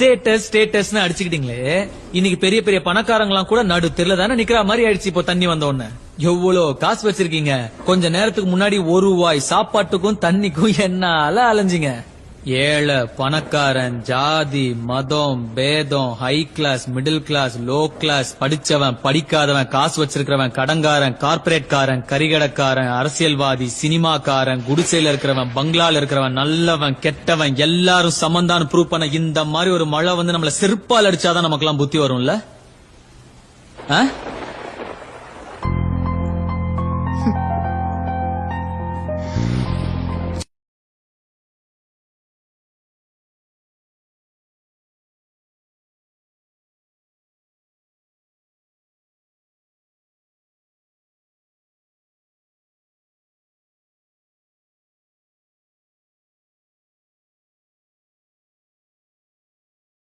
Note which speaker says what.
Speaker 1: Status ஸ்டேட்டஸ்னு அடிச்சுக்கிட்டீங்களே, இன்னைக்கு பெரிய பெரிய பணக்காரங்களாம் கூட நடு தெருல தானே நிக்கிற மாதிரி ஆயிடுச்சு. இப்போ தண்ணி வந்த உடனே எவ்வளவு காசு வச்சிருக்கீங்க. கொஞ்ச நேரத்துக்கு முன்னாடி ஒரு ரூபாய் சாப்பாட்டுக்கும் தண்ணிக்கும் என்னால அலைஞ்சிங்க. ஏழை பணக்காரன் ஜாதி மதம் பேதம் high class middle class low class படிச்சவன் படிக்காதவன் காசு வச்சிருக்கிறவன் கடங்காரன் கார்பரேட்காரன் கரிகடக்காரன் அரசியல்வாதி சினிமாக்காரன் குடிசையில இருக்கிறவன் பங்களால இருக்கிறவன் நல்லவன் கெட்டவன் எல்லாரும் சமந்தான்னு ப்ரூவ் பண்ண இந்த மாதிரி ஒரு மழை வந்து நம்மள செருப்பால் அடிச்சாதான் நமக்கெல்லாம் புத்தி வரும்ல.